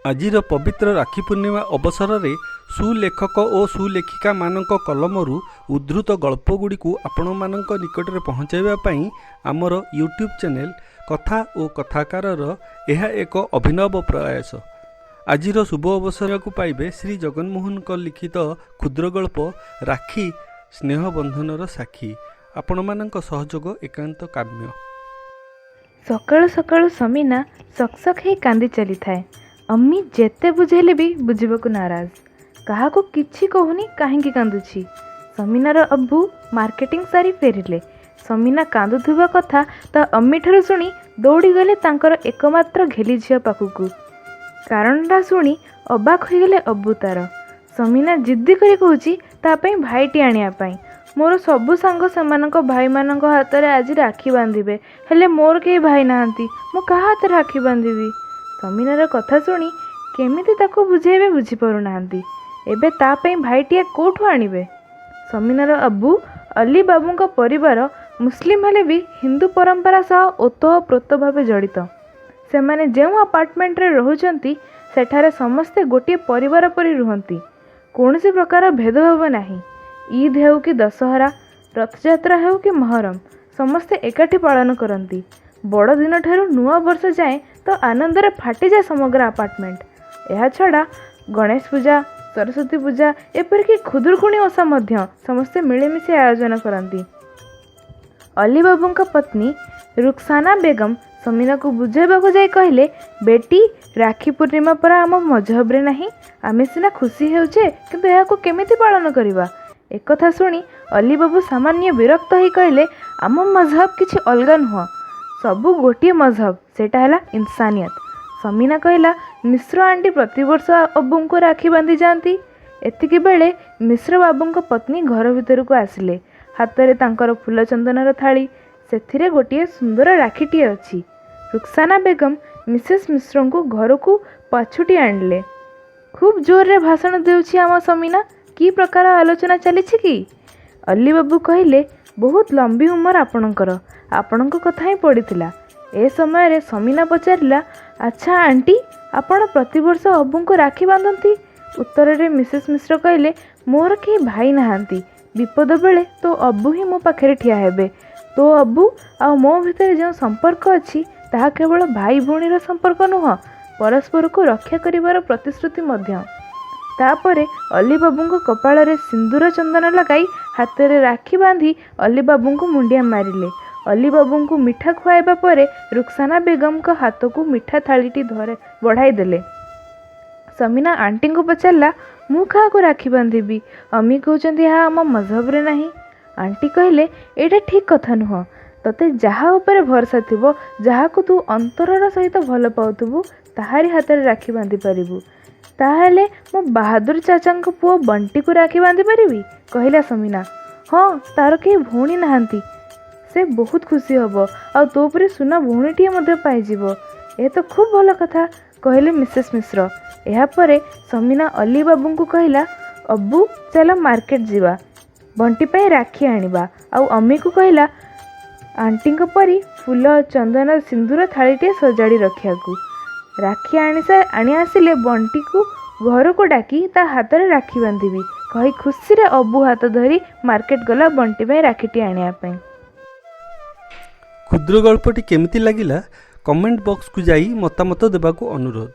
ଆଜିର ପବିତ୍ର ରାକ୍ଷୀ ପୂର୍ଣ୍ଣିମା ଅବସରରେ ସୁଲେଖକ ଓ ସୁଲେଖିକାମାନଙ୍କ କଲମରୁ ଉଦ୍ଧୃତ ଗଳ୍ପଗୁଡ଼ିକୁ ଆପଣମାନଙ୍କ ନିକଟରେ ପହଞ୍ଚାଇବା ପାଇଁ ଆମର ୟୁଟ୍ୟୁବ୍ ଚ୍ୟାନେଲ କଥା ଓ କଥାକାରର ଏହା ଏକ ଅଭିନବ ପ୍ରୟାସ। ଆଜିର ଶୁଭ ଅବସରକୁ ପାଇବେ ଶ୍ରୀ ଜଗନ୍ମୋହନଙ୍କ ଲିଖିତ କ୍ଷୁଦ୍ର ଗଳ୍ପ ରାକ୍ଷୀ ସ୍ନେହ ବନ୍ଧନର ସାକ୍ଷୀ। ଆପଣମାନଙ୍କ ସହଯୋଗ ଏକାନ୍ତ କାମ୍ୟ। ସକାଳୁ ସକାଳୁ ସମିନା ସକସକ ହେଇ କାନ୍ଦି ଚାଲିଥାଏ। ଅମ୍ମି ଯେତେ ବୁଝେଇଲେ ବି ବୁଝିବାକୁ ନାରାଜ। କାହାକୁ କିଛି କହୁନି କାହିଁକି କାନ୍ଦୁଛି। ସମିନାର ଅବ୍ବୁ ମାର୍କେଟିଂ ସାରି ଫେରିଲେ। ସମିନା କାନ୍ଦୁଥିବା କଥା ତା ଅମ୍ମିଠାରୁ ଶୁଣି ଦୌଡ଼ିଗଲେ ତାଙ୍କର ଏକମାତ୍ର ଘେଲି ଝିଅ ପାଖକୁ। କାରଣଟା ଶୁଣି ଅବାକ ହୋଇଗଲେ ଅବ୍ବୁ ତାର। ସମିନା ଜିଦ୍ଦି କରି କହୁଛି ତା ପାଇଁ ଭାଇଟି ଆଣିବା ପାଇଁ। ମୋର ସବୁ ସାଙ୍ଗ ସେମାନଙ୍କ ଭାଇମାନଙ୍କ ହାତରେ ଆଜି ରାକ୍ଷୀ ବାନ୍ଧିବେ, ହେଲେ ମୋର କେହି ଭାଇ ନାହାନ୍ତି, ମୁଁ କାହା ହାତରେ ରାକ୍ଷୀ ବାନ୍ଧିବି। ସମିନାର କଥା ଶୁଣି କେମିତି ତାକୁ ବୁଝେଇବେ ବୁଝିପାରୁନାହାନ୍ତି। ଏବେ ତା ପାଇଁ ଭାଇଟିଏ କେଉଁଠୁ ଆଣିବେ। ସମିନାର ଅବ୍ବୁ ଅଲି ବାବୁଙ୍କ ପରିବାର ମୁସଲିମ ହେଲେ ବି ହିନ୍ଦୁ ପରମ୍ପରା ସହ ଓତଃପ୍ରୋତ ଭାବେ ଜଡ଼ିତ। ସେମାନେ ଯେଉଁ ଆପାର୍ଟମେଣ୍ଟରେ ରହୁଛନ୍ତି ସେଠାରେ ସମସ୍ତେ ଗୋଟିଏ ପରିବାର ପରି ରୁହନ୍ତି। କୌଣସି ପ୍ରକାର ଭେଦଭାବ ନାହିଁ। ଇଦ୍ ହେଉ କି ଦଶହରା, ରଥଯାତ୍ରା ହେଉ କି ମହରମ, ସମସ୍ତେ ଏକାଠି ପାଳନ କରନ୍ତି। ବଡ଼ଦିନଠାରୁ ନୂଆ ବର୍ଷ ଯାଏଁ ତ ଆନନ୍ଦରେ ଫାଟିଯାଏ ସମଗ୍ର ଆପାର୍ଟମେଣ୍ଟ। ଏହାଛଡ଼ା ଗଣେଶ ପୂଜା, ସରସ୍ୱତୀ ପୂଜା, ଏପରିକି ଖୁଦୁରୁକୁଣୀ ଓଷା ମଧ୍ୟ ସମସ୍ତେ ମିଳିମିଶି ଆୟୋଜନ କରନ୍ତି। ଅଲି ବାବୁଙ୍କ ପତ୍ନୀ ରୁକ୍ସାନା ବେଗମ ସମିନାକୁ ବୁଝାଇବାକୁ ଯାଇ କହିଲେ, ବେଟି, ରାକ୍ଷୀ ପୂର୍ଣ୍ଣିମା ପରା ଆମ ମଜହବରେ ନାହିଁ। ଆମେ ସିନା ଖୁସି ହେଉଛେ, କିନ୍ତୁ ଏହାକୁ କେମିତି ପାଳନ କରିବା। ଏକଥା ଶୁଣି ଅଲି ବାବୁ ସାମାନ୍ୟ ବିରକ୍ତ ହୋଇ କହିଲେ, ଆମ ମଜହବ କିଛି ଅଲଗା ନୁହଁ, ସବୁ ଗୋଟିଏ ମଜହବ, ସେଇଟା ହେଲା ଇନସାନିୟତ। ସମିନା କହିଲା, ମିଶ୍ର ଆଣ୍ଟି ପ୍ରତିବର୍ଷ ଅବୁଙ୍କୁ ରାକ୍ଷୀ ବାନ୍ଧି ଯାଆନ୍ତି। ଏତିକି ବେଳେ ମିଶ୍ର ବାବୁଙ୍କ ପତ୍ନୀ ଘର ଭିତରକୁ ଆସିଲେ। ହାତରେ ତାଙ୍କର ଫୁଲ ଚନ୍ଦନର ଥାଳି, ସେଥିରେ ଗୋଟିଏ ସୁନ୍ଦର ରାକ୍ଷୀଟିଏ ଅଛି। ରୁକ୍ସାନା ବେଗମ ମିସେସ୍ ମିଶ୍ରଙ୍କୁ ଘରକୁ ପାଛୋଟି ଆଣିଲେ। ଖୁବ୍ ଜୋରରେ ଭାଷଣ ଦେଉଛି ଆମ ସମିନା, କି ପ୍ରକାର ଆଲୋଚନା ଚାଲିଛି କି? ଅଲି ବାବୁ କହିଲେ, ବହୁତ ଲମ୍ବି ଉମର ଆପଣଙ୍କର, ଆପଣଙ୍କ କଥା ହିଁ ପଡ଼ିଥିଲା। ଏ ସମୟରେ ସମିନା ପଚାରିଲା, ଆଚ୍ଛା ଆଣ୍ଟି, ଆପଣ ପ୍ରତିବର୍ଷ ଅବୁଙ୍କୁ ରାକ୍ଷୀ ବାନ୍ଧନ୍ତି? ଉତ୍ତରରେ ମିସେସ୍ ମିଶ୍ର କହିଲେ, ମୋର କେହି ଭାଇ ନାହାନ୍ତି। ବିପଦ ବେଳେ ତୋ ଅବୁ ହିଁ ମୋ ପାଖରେ ଠିଆ ହେବେ। ତୋ ଅବୁ ଆଉ ମୋ ଭିତରେ ଯେଉଁ ସମ୍ପର୍କ ଅଛି ତାହା କେବଳ ଭାଇ ଭଉଣୀର ସମ୍ପର୍କ ନୁହଁ, ପରସ୍ପରକୁ ରକ୍ଷା କରିବାର ପ୍ରତିଶ୍ରୁତି ମଧ୍ୟ। ତାପରେ ଅଲି ବାବୁଙ୍କ କପାଳରେ ସିନ୍ଦୁର ଚନ୍ଦନ ଲଗାଇ ହାତରେ ରାକ୍ଷୀ ବାନ୍ଧି ଅଲି ବାବୁଙ୍କୁ ମୁଣ୍ଡିଆ ମାରିଲେ। ଅଲି ବାବୁଙ୍କୁ ମିଠା ଖୁଆଇବା ପରେ ରୁକ୍ସାନା ବେଗମଙ୍କ ହାତକୁ ମିଠା ଥାଳିଟି ବଢ଼ାଇ ଦେଲେ। ସମିନା ଆଣ୍ଟିଙ୍କୁ ପଚାରିଲା, ମୁଁ କାହାକୁ ରାକ୍ଷୀ ବାନ୍ଧିବି? ଅମି କହୁଛନ୍ତି ଏହା ଆମ ମଜହବରେ ନାହିଁ। ଆଣ୍ଟି କହିଲେ, ଏଇଟା ଠିକ୍ କଥା ନୁହଁ। ତୋତେ ଯାହା ଉପରେ ଭରସା ଥିବ, ଯାହାକୁ ତୁ ଅନ୍ତରର ସହିତ ଭଲ ପାଉଥିବୁ, ତାହାରି ହାତରେ ରାକ୍ଷୀ ବାନ୍ଧି ପାରିବୁ। ତାହେଲେ ମୁଁ ବାହାଦୁର ଚାଚାଙ୍କ ପୁଅ ବଣ୍ଟିକୁ ରାକ୍ଷୀ ବାନ୍ଧି ପାରିବି, କହିଲା ସମିନା। ହଁ, ତାର କେହି ଭଉଣୀ ନାହାନ୍ତି, ସେ ବହୁତ ଖୁସି ହେବ, ଆଉ ତୋ ପରି ସୁନା ଭଉଣୀଟିଏ ମଧ୍ୟ ପାଇଯିବ। ଏ ତ ଖୁବ୍ ଭଲ କଥା, କହିଲେ ମିସେସ୍ ମିଶ୍ର। ଏହାପରେ ସମିନା ଅଲି ବାବୁଙ୍କୁ କହିଲା, ଅବୁ ଚାଲ ମାର୍କେଟ ଯିବା, ବଣ୍ଟି ପାଇଁ ରାକ୍ଷୀ ଆଣିବା। ଆଉ ଅମିକୁ କହିଲା, ଆଣ୍ଟିଙ୍କ ପରି ଫୁଲ, ଚନ୍ଦନ, ସିନ୍ଦୁର ଥାଳିଟିଏ ସଜାଡ଼ି ରଖିବାକୁ। ରାକ୍ଷୀ ଆଣି ଆସିଲେ ବଣ୍ଟିକୁ ଘରକୁ ଡାକି ତା ହାତରେ ରାକ୍ଷୀ ବାନ୍ଧିବି, କହି ଖୁସିରେ ଅବୁ ହାତ ଧରି ମାର୍କେଟ ଗଲା ବଣ୍ଟି ପାଇଁ ରାକ୍ଷୀଟି ଆଣିବା ପାଇଁ। କ୍ଷୁଦ୍ର ଗଳ୍ପଟି କେମିତି ଲାଗିଲା କମେଣ୍ଟ ବକ୍ସକୁ ଯାଇ ମତାମତ ଦେବାକୁ ଅନୁରୋଧ।